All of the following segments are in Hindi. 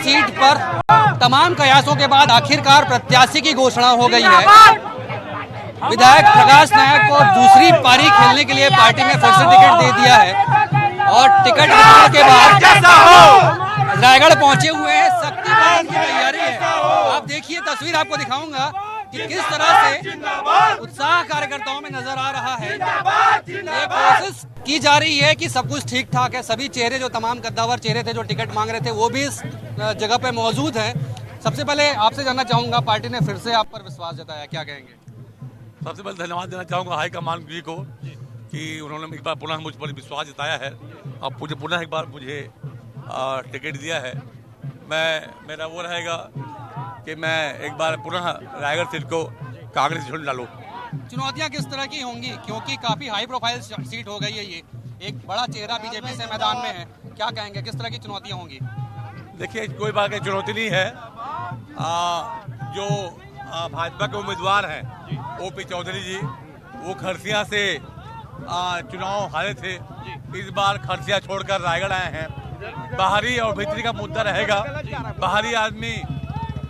सीट पर तमाम कयासों के बाद आखिरकार प्रत्याशी की घोषणा हो गई है। विधायक प्रकाश नायक को दूसरी पारी खेलने के लिए पार्टी ने फिर से टिकट दे दिया है और टिकट मिलने के बाद रायगढ़ पहुंचे हुए हैं। शक्ति पालन की तैयारी है। आप देखिए, तस्वीर आपको दिखाऊंगा कि किस तरह से उत्साह कार्यकर्ताओं में नजर आ रहा है। ये कोशिश की जा रही है कि सब कुछ ठीक ठाक है। सभी चेहरे, जो तमाम कद्दावर चेहरे थे जो टिकट मांग रहे थे, वो भी इस जगह पे मौजूद हैं। सबसे पहले आपसे जानना चाहूंगा, पार्टी ने फिर से आप पर विश्वास जताया, क्या कहेंगे? सबसे पहले धन्यवाद देना चाहूँगा हाईकमान जी को कि उन्होंने एक बार पुनः मुझ पर विश्वास जताया है और मुझे पुनः एक बार मुझे टिकट दिया है। मेरा वो रहेगा कि मैं एक बार पुनः रायगढ़ सीट को कांग्रेस छोड़ डालूं। चुनौतियां किस तरह की होंगी, क्योंकि काफी हाई प्रोफाइल सीट हो गई है, ये एक बड़ा चेहरा बीजेपी से मैदान में है, क्या कहेंगे, किस तरह की चुनौतियां होंगी? देखिए, कोई बात की चुनौती नहीं है। जो भाजपा के उम्मीदवार हैं ओपी चौधरी जी, वो खरसिया से चुनाव हारे थे। इस बार खरसिया छोड़कर रायगढ़ आए हैं। बाहरी और भीतरी का मुद्दा रहेगा। बाहरी आदमी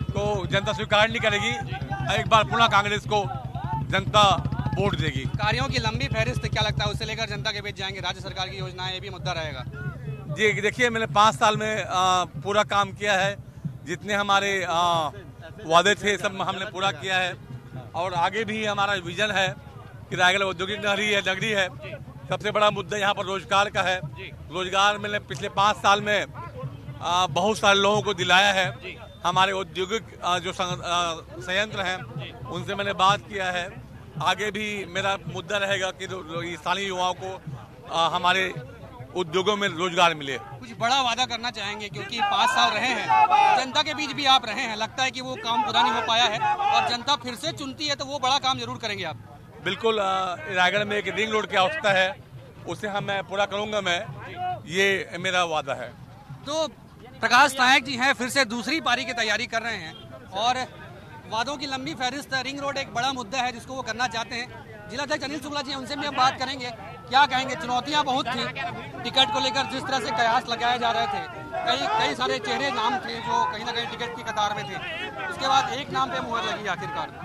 को जनता स्वीकार नहीं करेगी। एक बार पुनः कांग्रेस को जनता वोट देगी। कार्यों की लंबी फहरिस्त, क्या लगता है उससे लेकर जनता के बीच जाएंगे? राज्य सरकार की योजनाएं, ये भी मुद्दा रहेगा। जी देखिए, मैंने 5 साल में पूरा काम किया है। जितने हमारे वादे थे सब हमने पूरा किया है और आगे भी हमारा विजन है कि रायगढ़ औद्योगिक नगरी है। सबसे बड़ा मुद्दा यहाँ पर रोजगार का है। रोजगार मैंने पिछले 5 साल में बहुत सारे लोगों को दिलाया है। हमारे औद्योगिक जो संयंत्र हैं उनसे मैंने बात किया है। आगे भी मेरा मुद्दा रहेगा कि स्थानीय युवाओं को हमारे उद्योगों में रोजगार मिले। कुछ बड़ा वादा करना चाहेंगे, क्योंकि 5 साल रहे हैं, जनता के बीच भी आप रहे हैं, लगता है कि वो काम पूरा नहीं हो पाया है और जनता फिर से चुनती है तो वो बड़ा काम जरूर करेंगे आप? बिल्कुल। रायगढ़ में एक रिंग रोड की आवश्यकता है, उसे मैं पूरा करूंगा। ये मेरा वादा है। तो प्रकाश नायक जी हैं, फिर से दूसरी पारी की तैयारी कर रहे हैं और वादों की लंबी फहरिस्त। रिंग रोड एक बड़ा मुद्दा है जिसको वो करना चाहते हैं। जिलाध्यक्ष अनिल शुक्ला जी, उनसे भी हम बात करेंगे, क्या कहेंगे? चुनौतियां बहुत थी टिकट को लेकर, जिस तरह से कयास लगाए जा रहे थे, कई सारे चेहरे नाम थे जो कहीं ना कहीं टिकट की कतार में थे। उसके बाद एक नाम पे मुहर लगी आखिरकार।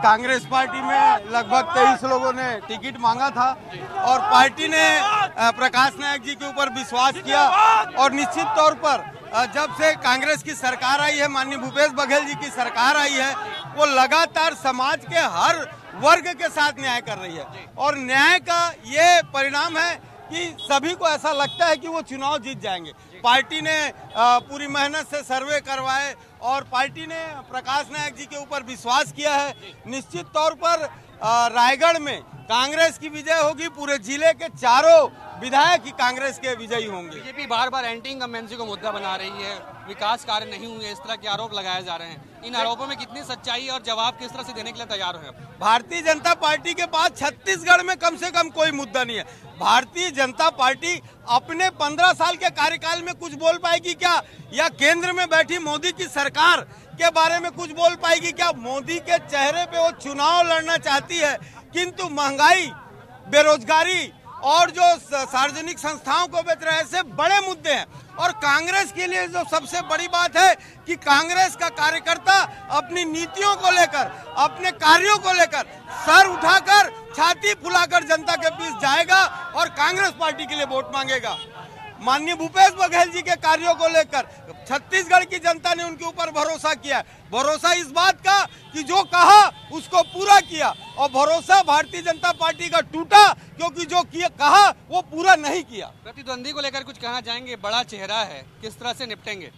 कांग्रेस पार्टी में लगभग 23 लोगों ने टिकट मांगा था और पार्टी ने प्रकाश नायक जी के ऊपर विश्वास किया और निश्चित तौर पर जब से कांग्रेस की सरकार आई है, माननीय भूपेश बघेल जी की सरकार आई है, वो लगातार समाज के हर वर्ग के साथ न्याय कर रही है और न्याय का ये परिणाम है कि सभी को ऐसा लगता है कि वो चुनाव जीत जाएंगे। पार्टी ने पूरी मेहनत से सर्वे करवाए और पार्टी ने प्रकाश नायक जी के ऊपर विश्वास किया है। निश्चित तौर पर रायगढ़ में कांग्रेस की विजय होगी। पूरे जिले के चारों विधायक ही कांग्रेस के विजयी होंगे। बीजेपी बार बार एंटी इनकम्बेंसी को मुद्दा बना रही है, विकास कार्य नहीं हुए, इस तरह के आरोप लगाए जा रहे हैं। इन आरोपों में कितनी सच्चाई और जवाब किस तरह से देने के लिए तैयार हैं? भारतीय जनता पार्टी के पास छत्तीसगढ़ में कम से कम कोई मुद्दा नहीं है। भारतीय जनता पार्टी अपने 15 साल के कार्यकाल में कुछ बोल पाएगी क्या, या केंद्र में बैठी मोदी की सरकार के बारे में कुछ बोल पाएगी क्या? मोदी के चेहरे पे वो चुनाव लड़ना चाहती है, किंतु महंगाई, बेरोजगारी और जो सार्वजनिक संस्थाओं को बेच रहे हैं, ऐसे बड़े मुद्दे हैं। और कांग्रेस के लिए जो सबसे बड़ी बात है कि कांग्रेस का कार्यकर्ता अपनी नीतियों को लेकर, अपने कार्यों को लेकर सर उठाकर, छाती फुलाकर जनता के बीच जाएगा और कांग्रेस पार्टी के लिए वोट मांगेगा। माननीय भूपेश बघेल जी के कार्यों को लेकर छत्तीसगढ़ की जनता ने उनके ऊपर भरोसा किया। भरोसा इस बात का कि जो कहा उसको पूरा किया, और भरोसा भारतीय जनता पार्टी का टूटा क्योंकि जो कहा वो पूरा नहीं किया। प्रतिद्वंदी को लेकर कुछ कहना चाहेंगे? बड़ा चेहरा है, किस तरह से निपटेंगे?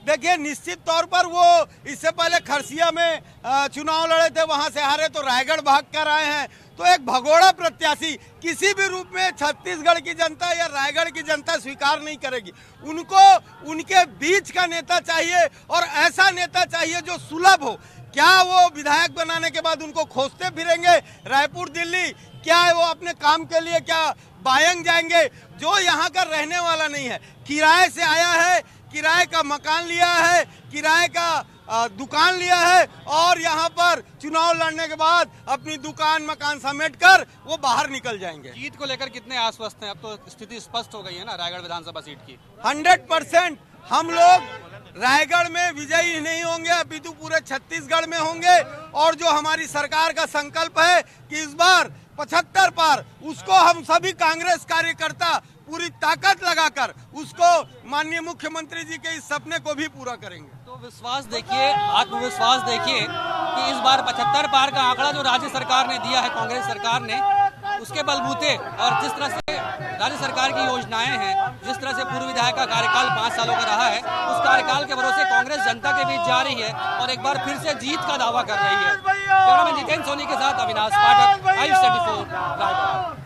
देखिए, निश्चित तौर पर वो इससे पहले खरसिया में चुनाव लड़े थे, वहां से हारे तो रायगढ़ भाग कर आए हैं। तो एक भगोड़ा प्रत्याशी किसी भी रूप में छत्तीसगढ़ की जनता या रायगढ़ की जनता स्वीकार नहीं करेगी। उनको उनके बीच का नेता चाहिए और ऐसा नेता चाहिए जो सुलभ हो। क्या वो विधायक बनाने के बाद उनको खोजते फिरेंगे रायपुर दिल्ली? क्या वो अपने काम के लिए क्या बायंग जाएंगे? जो यहाँ का रहने वाला नहीं है, किराए से आया है, किराए का मकान लिया है, किराए का दुकान लिया है और यहाँ पर चुनाव लड़ने के बाद अपनी दुकान मकान समेटकर वो बाहर निकल जाएंगे। जीत को लेकर कितने आश्वस्त हैं? अब तो स्थिति स्पष्ट हो गई है ना रायगढ़ विधानसभा सीट की। 100% हम लोग रायगढ़ में विजयी नहीं होंगे, अपितु पूरे छत्तीसगढ़ में होंगे। और जो हमारी सरकार का संकल्प है कि इस बार 75 पार, उसको हम सभी कांग्रेस कार्यकर्ता पूरी ताकत लगाकर उसको माननीय मुख्यमंत्री जी के इस सपने को भी पूरा करेंगे। तो विश्वास देखिए, आत्मविश्वास देखिए कि इस बार 75 पार का आंकड़ा जो राज्य सरकार ने दिया है, कांग्रेस सरकार ने, उसके बलबूते और जिस तरह से राज्य सरकार की योजनाएं हैं, जिस तरह से पूर्व विधायक का कार्यकाल 5 सालों का रहा है, उस कार्यकाल के भरोसे कांग्रेस जनता के बीच जा रही है और एक बार फिर से जीत का दावा कर रही है। कैमरामैन जितेंद्र सोनी के साथ अविनाश पाठक, Live 74 रायगढ़।